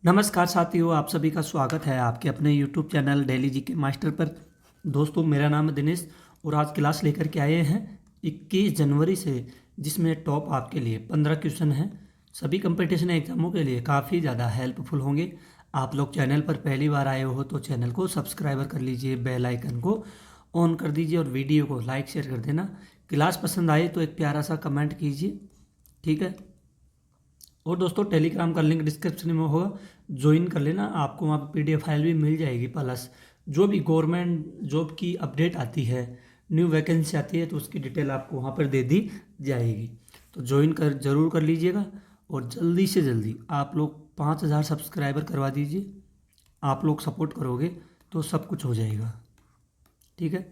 नमस्कार साथियों, आप सभी का स्वागत है आपके अपने YouTube channel daily GK master पर। दोस्तों, मेरा नाम है दिनेश और आज क्लास लेकर के आए हैं 21 जनवरी से, जिसमें टॉप आपके लिए 15 क्वेश्चन हैं। सभी कंपटीशन एग्जामों के लिए काफ़ी ज़्यादा हेल्पफुल होंगे। आप लोग चैनल पर पहली बार आए हो तो चैनल को सब्सक्राइबर कर लीजिए, बेल आइकन को ऑन कर दीजिए और वीडियो को लाइक शेयर कर देना। क्लास पसंद आए तो एक प्यारा सा कमेंट कीजिए, ठीक है। और दोस्तों, टेलीग्राम का लिंक डिस्क्रिप्शन में होगा, ज्वाइन कर लेना। आपको वहाँ पर PDF फाइल भी मिल जाएगी, प्लस जो भी गवर्नमेंट जॉब की अपडेट आती है, न्यू वैकेंसी आती है, तो उसकी डिटेल आपको वहाँ पर दे दी जाएगी। तो ज्वाइन कर जरूर कर लीजिएगा और जल्दी से जल्दी आप लोग 5000 सब्सक्राइबर करवा दीजिए। आप लोग सपोर्ट करोगे तो सब कुछ हो जाएगा, ठीक है।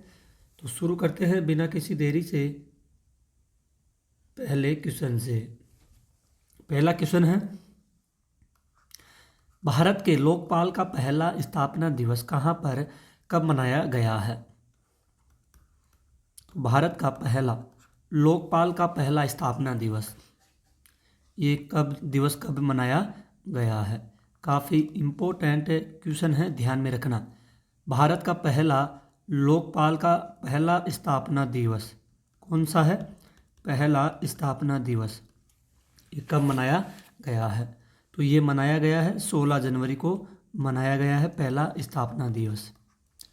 तो शुरू करते हैं बिना किसी देरी से पहले क्वेश्चन से। पहला क्वेश्चन है, भारत के लोकपाल का पहला स्थापना दिवस कहाँ पर कब मनाया गया है? भारत का पहला लोकपाल का पहला स्थापना दिवस, ये कब मनाया गया है? काफ़ी इम्पोर्टेंट क्वेश्चन है, ध्यान में रखना। भारत का पहला लोकपाल का पहला स्थापना दिवस कौन सा है? पहला स्थापना दिवस ये कब मनाया गया है? तो ये मनाया गया है 16 जनवरी को मनाया गया है पहला स्थापना दिवस,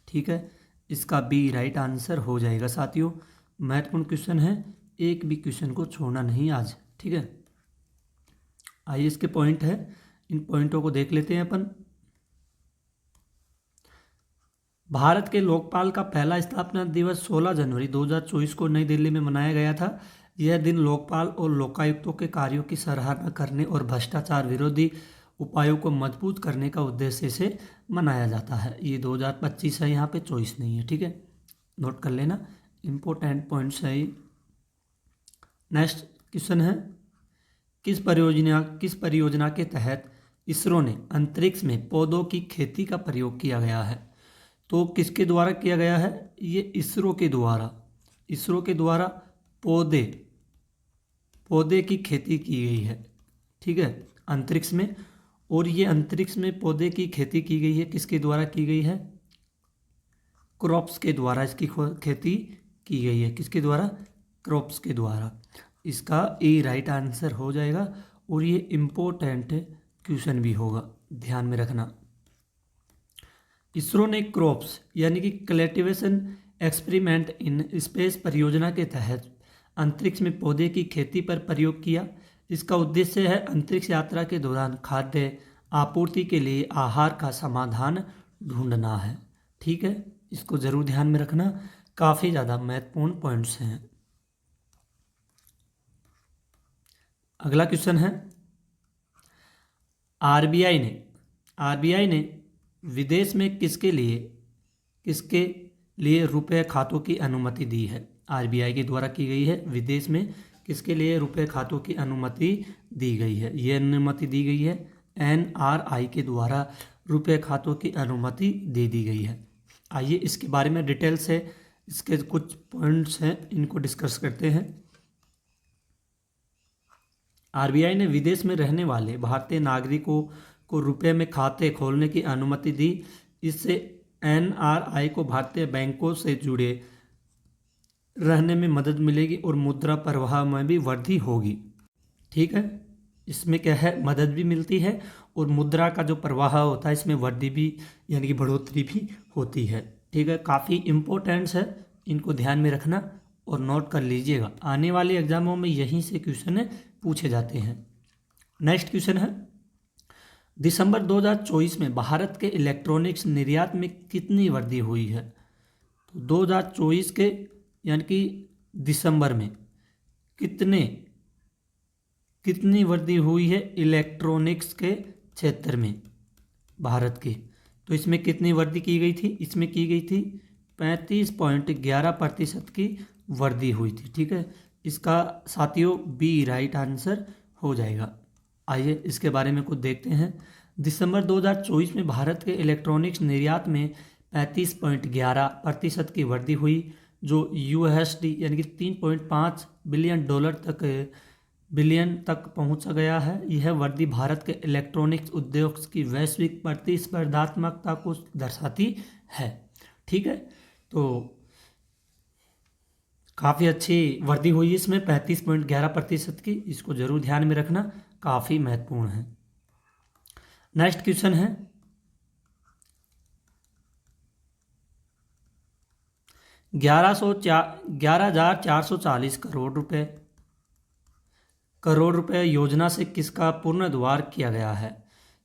ठीक है। इसका बी राइट आंसर हो जाएगा साथियों। महत्वपूर्ण क्वेश्चन है, एक भी क्वेश्चन को छोड़ना नहीं आज, ठीक है। आइए इसके पॉइंट है, इन पॉइंटों को देख लेते हैं अपन। भारत के लोकपाल का पहला स्थापना दिवस 16 जनवरी 2024 को नई दिल्ली में मनाया गया था। यह दिन लोकपाल और लोकायुक्तों के कार्यों की सराहना करने और भ्रष्टाचार विरोधी उपायों को मजबूत करने का उद्देश्य से मनाया जाता है। ये 2025 है, यहाँ पे 24 नहीं है, ठीक है। नोट कर लेना, इम्पोर्टेंट पॉइंट्स है ये। नेक्स्ट क्वेश्चन है, किस परियोजना के तहत इसरो ने अंतरिक्ष में पौधों की खेती का प्रयोग किया गया है? तो किसके द्वारा किया गया है? ये इसरो के द्वारा पौधे की खेती की गई है, ठीक है, अंतरिक्ष में। और ये अंतरिक्ष में पौधे की खेती की गई है, किसके द्वारा की गई है? क्रॉप्स के द्वारा इसकी खेती की गई है। किसके द्वारा? क्रॉप्स के द्वारा। इसका ए राइट आंसर हो जाएगा और ये इम्पोर्टेंट क्वेश्चन भी होगा, ध्यान में रखना। इसरो ने क्रॉप्स यानी कि कल्टीवेशन एक्सपेरिमेंट इन स्पेस परियोजना के तहत अंतरिक्ष में पौधे की खेती पर प्रयोग किया। इसका उद्देश्य है अंतरिक्ष यात्रा के दौरान खाद्य आपूर्ति के लिए आहार का समाधान ढूंढना है, ठीक है। इसको जरूर ध्यान में रखना, काफ़ी ज़्यादा महत्वपूर्ण पॉइंट्स हैं। अगला क्वेश्चन है, आरबीआई ने विदेश में किसके लिए रुपए खातों की अनुमति दी है? आरबीआई के द्वारा की गई है। विदेश में किसके लिए रुपए खातों की अनुमति दी गई है? ये अनुमति दी गई है NRI के द्वारा रुपए खातों की अनुमति दे दी गई है। आइए इसके बारे में डिटेल से इसके कुछ पॉइंट्स हैं, इनको डिस्कस करते हैं। आरबीआई ने विदेश में रहने वाले भारतीय नागरिकों को रुपए में खाते खोलने की अनुमति दी। इससे NRI को भारतीय बैंकों से जुड़े रहने में मदद मिलेगी और मुद्रा प्रवाह में भी वृद्धि होगी, ठीक है। इसमें क्या है, मदद भी मिलती है और मुद्रा का जो प्रवाह होता है इसमें वृद्धि भी यानी कि बढ़ोतरी भी होती है, ठीक है। काफ़ी इम्पोर्टेंट्स है, इनको ध्यान में रखना और नोट कर लीजिएगा। आने वाले एग्जामों में यहीं से क्वेश्चन पूछे जाते हैं। नेक्स्ट क्वेश्चन है, दिसंबर 2024 में भारत के इलेक्ट्रॉनिक्स निर्यात में कितनी वृद्धि हुई है? तो 2024 के यानी कि दिसंबर में कितनी वृद्धि हुई है इलेक्ट्रॉनिक्स के क्षेत्र में भारत की? तो इसमें कितनी वृद्धि की गई थी? इसमें की गई थी 35.11% की वृद्धि हुई थी, ठीक है। इसका साथियों बी राइट आंसर हो जाएगा। आइए इसके बारे में कुछ देखते हैं। दिसंबर 2024 में भारत के इलेक्ट्रॉनिक्स निर्यात में 35.11% की वृद्धि हुई, जो USD यानी कि $3.5 बिलियन तक बिलियन तक पहुंच गया है। यह वृद्धि भारत के इलेक्ट्रॉनिक्स उद्योग की वैश्विक प्रतिस्पर्धात्मकता को दर्शाती है। ठीक है, तो काफ़ी अच्छी वृद्धि हुई इसमें 35.11% की। इसको जरूर ध्यान में रखना, काफ़ी महत्वपूर्ण है। नेक्स्ट क्वेश्चन है 11,440 करोड़ रुपए योजना से किसका पुनर्द्वार किया गया है?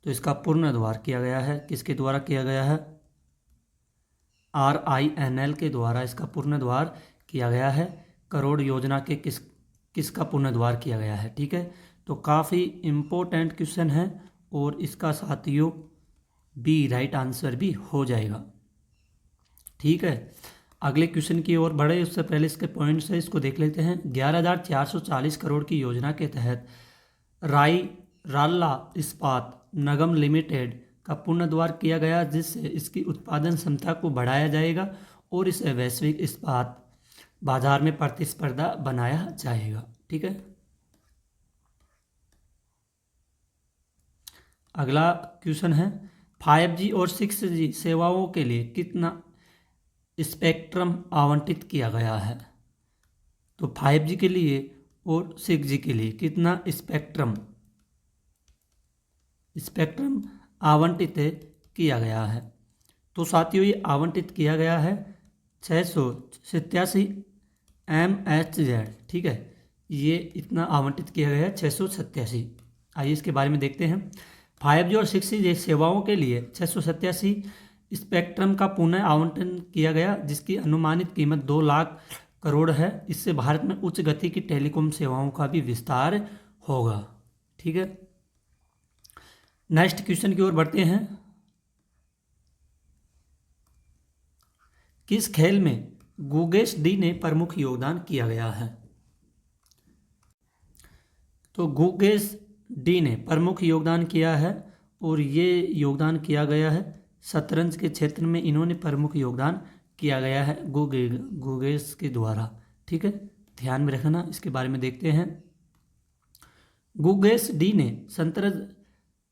तो इसका पुनर्द्वार किया गया है, किसके द्वारा किया गया है? RINL के द्वारा इसका पुनर्द्वार किया गया है। करोड़ योजना के किसका पुनर्द्वार किया गया है? ठीक है, तो काफ़ी इम्पोर्टेंट क्वेश्चन है और इसका साथियों बी राइट आंसर भी हो जाएगा। ठीक है, अगले क्वेश्चन की ओर बढ़े उससे पहले इसके पॉइंट्स है, इसको देख लेते हैं। 11,440 करोड़ की योजना के तहत राल्ला इस्पात निगम लिमिटेड का पुनर्द्वार किया गया, जिससे इसकी उत्पादन क्षमता को बढ़ाया जाएगा और इसे वैश्विक इस्पात बाजार में प्रतिस्पर्धा बनाया जाएगा। ठीक है, अगला क्वेश्चन है 5G और 6G सेवाओं के लिए कितना स्पेक्ट्रम आवंटित किया गया है? तो 5G के लिए और 6G के लिए कितना स्पेक्ट्रम आवंटित किया गया है? तो साथियों ये आवंटित किया गया है 687 MHz। ठीक है, ये इतना आवंटित किया गया है 687। आइए इसके बारे में देखते हैं। 5G और 6G सेवाओं के लिए 687 स्पेक्ट्रम का पुनः आवंटन किया गया, जिसकी अनुमानित कीमत 2 लाख करोड़ है। इससे भारत में उच्च गति की टेलीकॉम सेवाओं का भी विस्तार होगा। ठीक है, नेक्स्ट क्वेश्चन की ओर बढ़ते हैं। किस खेल में गुगेश डी ने प्रमुख योगदान किया गया है? तो गुगेश डी ने प्रमुख योगदान किया है और ये योगदान किया गया है शतरंज के क्षेत्र में। इन्होंने प्रमुख योगदान किया गया है गुगेश के द्वारा। ठीक है, ध्यान में रखना, इसके बारे में देखते हैं। गुगेश डी ने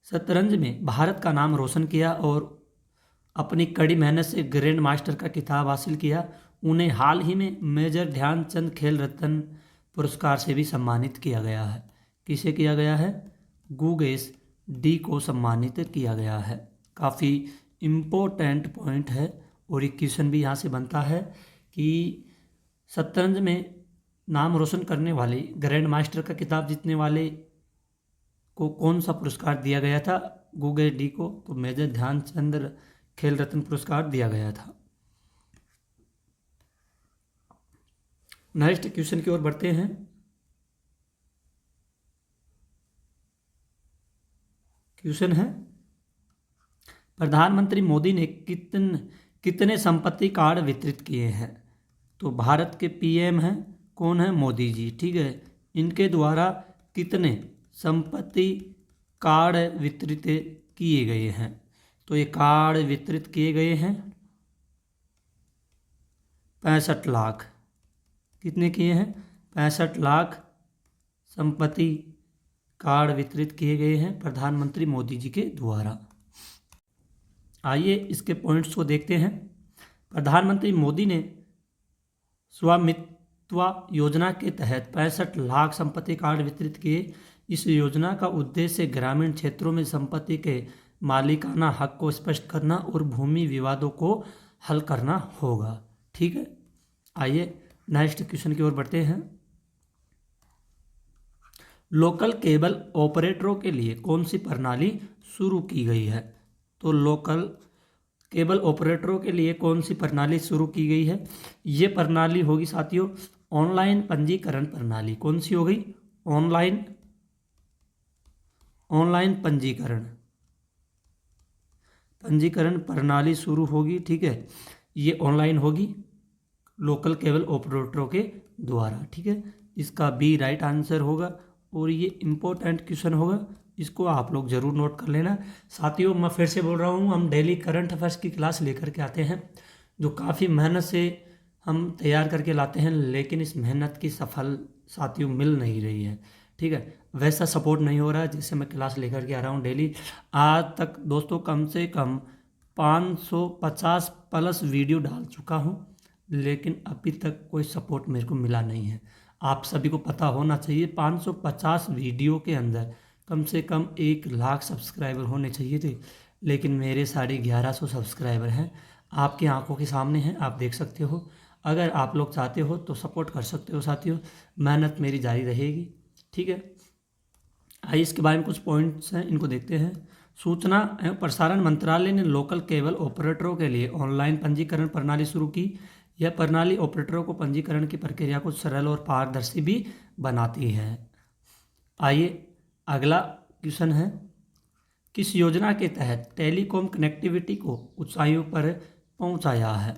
शतरंज में भारत का नाम रोशन किया और अपनी कड़ी मेहनत से ग्रैंड मास्टर का खिताब हासिल किया। उन्हें हाल ही में मेजर ध्यानचंद खेल रत्न पुरस्कार से भी सम्मानित किया गया है। किसे किया गया है? गुगेश डी को सम्मानित किया गया है। काफ़ी इम्पोर्टेंट पॉइंट है और एक क्वेश्चन भी यहाँ से बनता है कि शतरंज में नाम रोशन करने वाले ग्रैंड मास्टर का खिताब जीतने वाले को कौन सा पुरस्कार दिया गया था? गुगेश डी को तो मेजर ध्यानचंद खेल रत्न पुरस्कार दिया गया था। नेक्स्ट क्वेश्चन की ओर बढ़ते हैं। क्वेश्चन है प्रधानमंत्री मोदी ने कितने संपत्ति कार्ड वितरित किए हैं? तो भारत के पीएम हैं, कौन है? मोदी जी। ठीक है, इनके द्वारा कितने संपत्ति कार्ड वितरित किए गए हैं? तो ये कार्ड वितरित किए गए हैं 65 लाख। कितने किए हैं? 65 लाख संपत्ति कार्ड वितरित किए गए हैं प्रधानमंत्री मोदी जी के द्वारा। आइए इसके पॉइंट्स को देखते हैं। प्रधानमंत्री मोदी ने स्वामित्व योजना के तहत 65 लाख संपत्ति कार्ड वितरित किए। इस योजना का उद्देश्य ग्रामीण क्षेत्रों में संपत्ति के मालिकाना हक को स्पष्ट करना और भूमि विवादों को हल करना होगा। ठीक है, आइए नेक्स्ट क्वेश्चन की ओर बढ़ते हैं। लोकल केबल ऑपरेटरों के लिए कौन सी प्रणाली शुरू की गई है? तो लोकल केबल ऑपरेटरों के लिए कौन सी प्रणाली शुरू की गई है? ये प्रणाली होगी साथियों ऑनलाइन पंजीकरण प्रणाली। कौन सी हो गई? ऑनलाइन पंजीकरण प्रणाली शुरू होगी। ठीक है, ये ऑनलाइन होगी लोकल केबल ऑपरेटरों के द्वारा। ठीक है, इसका बी राइट आंसर होगा और ये इम्पोर्टेंट क्वेश्चन होगा, इसको आप लोग ज़रूर नोट कर लेना। साथियों मैं फिर से बोल रहा हूँ, हम डेली करंट अफेयर्स की क्लास लेकर के आते हैं जो काफ़ी मेहनत से हम तैयार करके लाते हैं, लेकिन इस मेहनत की सफल साथियों मिल नहीं रही है। ठीक है, वैसा सपोर्ट नहीं हो रहा है जिससे मैं क्लास लेकर के आ रहा हूँ डेली। आज तक दोस्तों कम से कम 550 प्लस वीडियो डाल चुका हूँ, लेकिन अभी तक कोई सपोर्ट मेरे को मिला नहीं है। आप सभी को पता होना चाहिए 550 वीडियो के अंदर कम से कम 1 लाख सब्सक्राइबर होने चाहिए थे, लेकिन मेरे 1150 सब्सक्राइबर हैं। आपकी आंखों के सामने हैं, आप देख सकते हो। अगर आप लोग चाहते हो तो सपोर्ट कर सकते हो साथियों, मेहनत मेरी जारी रहेगी। ठीक है, आइए इसके बारे में कुछ पॉइंट्स हैं, इनको देखते हैं। सूचना एवं प्रसारण मंत्रालय ने लोकल केबल ऑपरेटरों के लिए ऑनलाइन पंजीकरण प्रणाली शुरू की। यह प्रणाली ऑपरेटरों को पंजीकरण की प्रक्रिया को सरल और पारदर्शी भी बनाती है। आइए अगला क्वेश्चन है, किस योजना के तहत टेलीकॉम कनेक्टिविटी को ऊंचाइयों पर पहुंचाया है?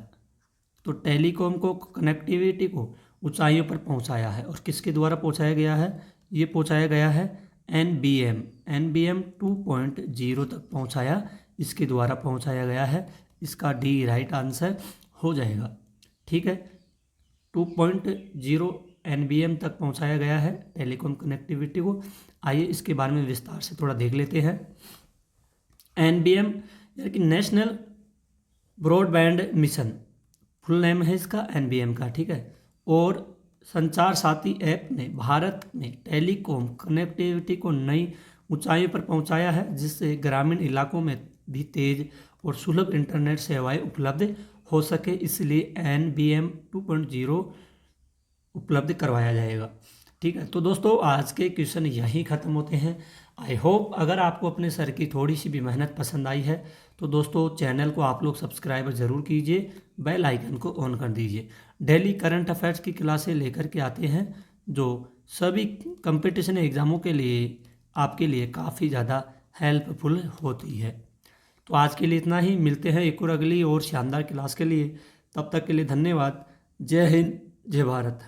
तो टेलीकॉम को कनेक्टिविटी को ऊंचाइयों पर पहुंचाया है, और किसके द्वारा पहुंचाया गया है? ये पहुंचाया गया है NBM 2.0 तक पहुंचाया, इसके द्वारा पहुंचाया गया है। इसका डी राइट आंसर हो जाएगा। ठीक है, 2.0 NBM तक पहुंचाया गया है टेलीकॉम कनेक्टिविटी को। आइए इसके बारे में विस्तार से थोड़ा देख लेते हैं। NBM यानी कि national broadband mission, full name है इसका NBM का। ठीक है, और संचार साथी ऐप ने भारत में टेलीकॉम कनेक्टिविटी को नई ऊंचाइयों पर पहुंचाया है, जिससे ग्रामीण इलाकों में भी तेज और सुलभ इंटरनेट सेवाएं उपलब्ध हो सके। इसलिए NBM 2.0 उपलब्ध करवाया जाएगा। ठीक है, तो दोस्तों आज के क्वेश्चन यहीं ख़त्म होते हैं। आई होप अगर आपको अपने सर की थोड़ी सी भी मेहनत पसंद आई है तो दोस्तों चैनल को आप लोग सब्सक्राइब ज़रूर कीजिए, बेल आइकन को ऑन कर दीजिए। डेली करंट अफेयर्स की क्लासें लेकर के आते हैं जो सभी कंपटीशन एग्ज़ामों के लिए आपके लिए काफ़ी ज़्यादा हेल्पफुल होती है। तो आज के लिए इतना ही, मिलते हैं एक और अगली और शानदार क्लास के लिए। तब तक के लिए धन्यवाद। जय हिंद, जय भारत।